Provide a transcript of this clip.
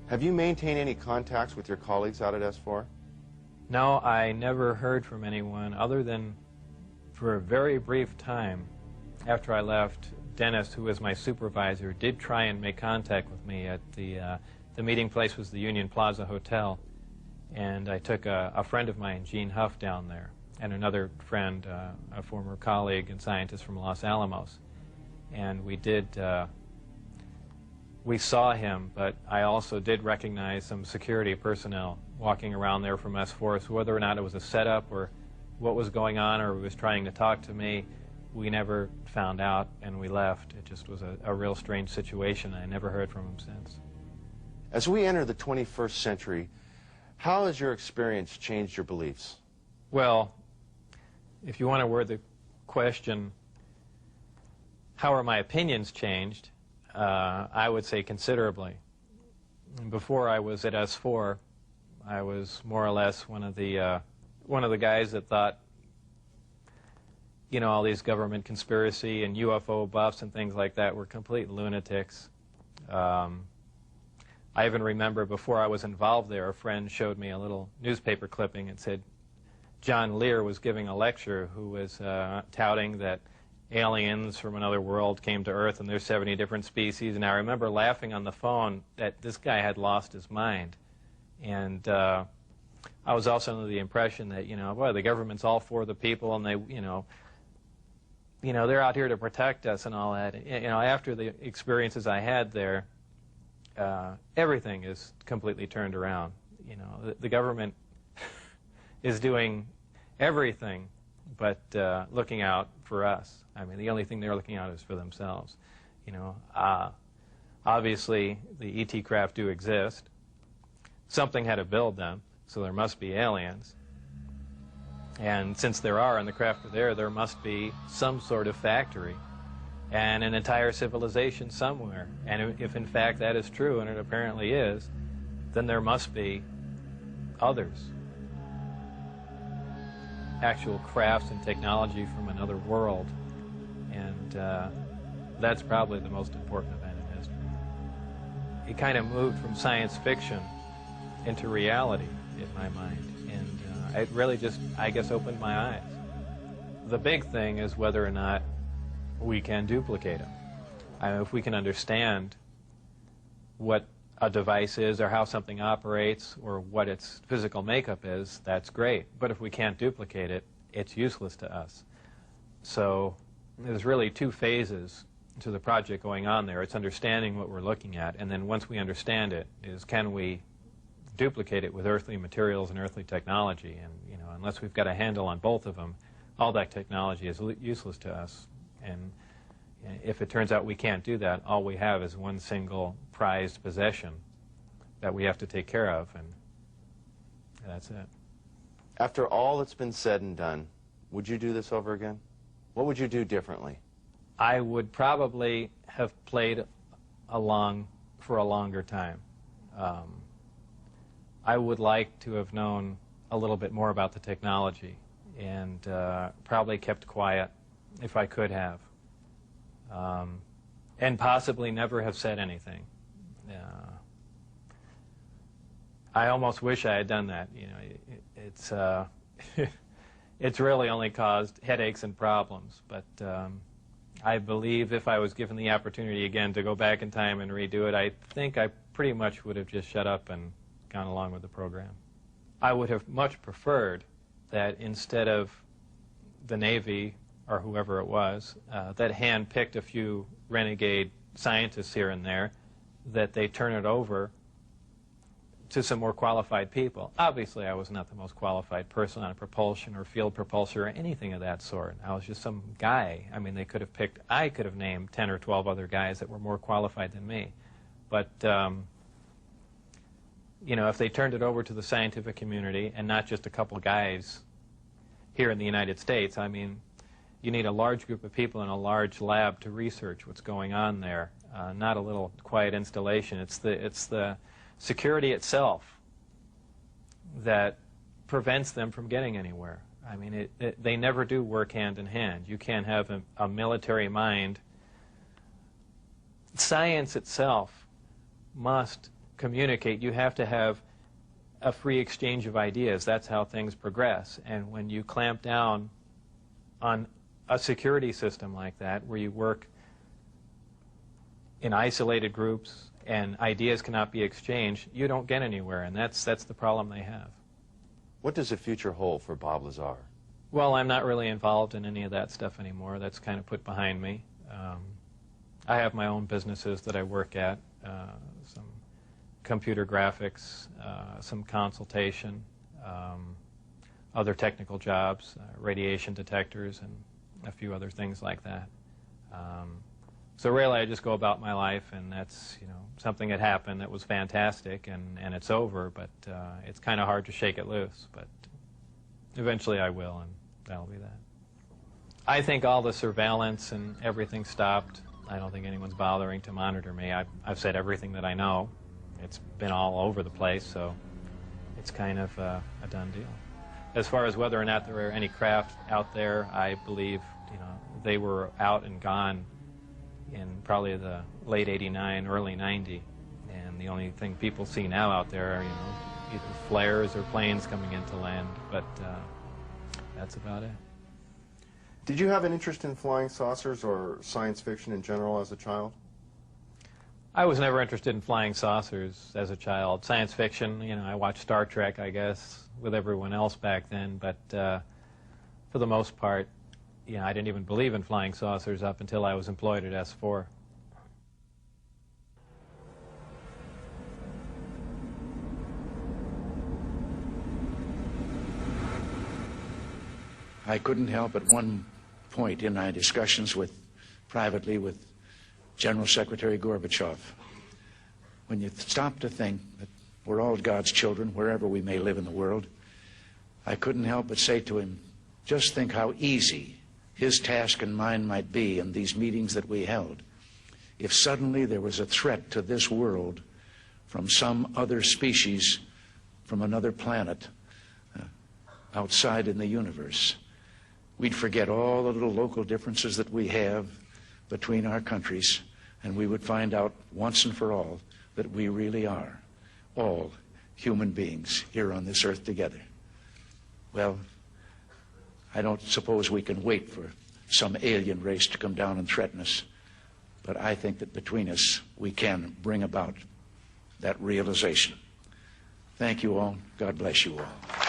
Have you maintained any contacts with your colleagues out at S4? No, I never heard from anyone other than for a very brief time after I left. Dennis, who was my supervisor, did try and make contact with me at the meeting place was the Union Plaza Hotel, and I took a friend of mine, Gene Huff, down there, and another friend, a former colleague and scientist from Los Alamos, and we saw him, but I also did recognize some security personnel walking around there from S4, so whether or not it was a setup or what was going on or he was trying to talk to me, we never found out, and we left. It just was a real strange situation. I never heard from him since. As we enter the 21st century, how has your experience changed your beliefs? Well, if you want to word the question, how are my opinions changed, I would say considerably. Before I was at S4, I was more or less one of the guys that thought, you know, all these government conspiracy and UFO buffs and things like that were complete lunatics. I even remember before I was involved there, a friend showed me a little newspaper clipping and said John Lear was giving a lecture who was touting that aliens from another world came to Earth and there's 70 different species. And I remember laughing on the phone that this guy had lost his mind. And I was also under the impression that, you know, boy, the government's all for the people and they, you know, they're out here to protect us and all that. You know, after the experiences I had there, everything is completely turned around. You know, the government is doing everything but looking out for us. I mean, the only thing they're looking out is for themselves. You know, obviously the ET craft do exist. Something had to build them, so there must be aliens. And since there are and the craft are there must be some sort of factory and an entire civilization somewhere. And if in fact that is true, and it apparently is, then there must be others. Actual crafts and technology from another world. And that's probably the most important event in history. It kind of moved from science fiction into reality in my mind. And it really just, I guess, opened my eyes. The big thing is whether or not we can duplicate them. If we can understand what a device is or how something operates or what its physical makeup is, that's great. But if we can't duplicate it, it's useless to us. So there's really two phases to the project going on there. It's understanding what we're looking at, and then once we understand it, is can we duplicate it with earthly materials and earthly technology? And you know, unless we've got a handle on both of them, all that technology is useless to us. And if it turns out we can't do that, all we have is one single prized possession that we have to take care of, and that's it. After all that's been said and done, would you do this over again? What would you do differently? I would probably have played along for a longer time. I would like to have known a little bit more about the technology and probably kept quiet if I could have. And possibly never have said anything. I almost wish I had done that. You know, it's really only caused headaches and problems. But I believe if I was given the opportunity again to go back in time and redo it, I think I pretty much would have just shut up and gone along with the program. I would have much preferred that instead of the Navy or whoever it was, that hand-picked a few renegade scientists here and there, that they turn it over to some more qualified people. Obviously, I was not the most qualified person on propulsion or field propulsion or anything of that sort. I was just some guy. I mean, they could have picked, I could have named 10 or 12 other guys that were more qualified than me. But, you know, if they turned it over to the scientific community and not just a couple guys here in the United States, I mean, you need a large group of people in a large lab to research what's going on there, not a little quiet installation. It's the security itself that prevents them from getting anywhere. I mean, they never do work hand in hand. You can't have a military mind. Science itself must communicate, you have to have a free exchange of ideas. That's how things progress. And when you clamp down on a security system like that, where you work in isolated groups and ideas cannot be exchanged, you don't get anywhere, and that's the problem they have. What does the future hold for Bob Lazar? Well, I'm not really involved in any of that stuff anymore. That's kind of put behind me. I have my own businesses that I work at, some computer graphics, some consultation, other technical jobs, radiation detectors, and a few other things like that. So really, I just go about my life, and that's, you know, something that happened that was fantastic, and it's over, but it's kind of hard to shake it loose. But eventually I will, and that'll be that. I think all the surveillance and everything stopped. I don't think anyone's bothering to monitor me. I've said everything that I know. It's been all over the place, so it's kind of a done deal. As far as whether or not there are any craft out there, I believe, you know, they were out and gone in probably the late '89, early '90, and the only thing people see now out there are, you know, either flares or planes coming into land, but that's about it. Did you have an interest in flying saucers or science fiction in general as a child? I was never interested in flying saucers as a child. Science fiction, you know, I watched Star Trek, I guess, with everyone else back then, but for the most part, you know, I didn't even believe in flying saucers up until I was employed at S4. I couldn't help at one point in my discussions privately with General Secretary Gorbachev, when you stop to think that we're all God's children wherever we may live in the world, I couldn't help but say to him, just think how easy his task and mine might be in these meetings that we held if suddenly there was a threat to this world from some other species, from another planet, outside in the universe. We'd forget all the little local differences that we have between our countries, and we would find out once and for all that we really are all human beings here on this earth together. Well, I don't suppose we can wait for some alien race to come down and threaten us, but I think that between us we can bring about that realization. Thank you all. God bless you all.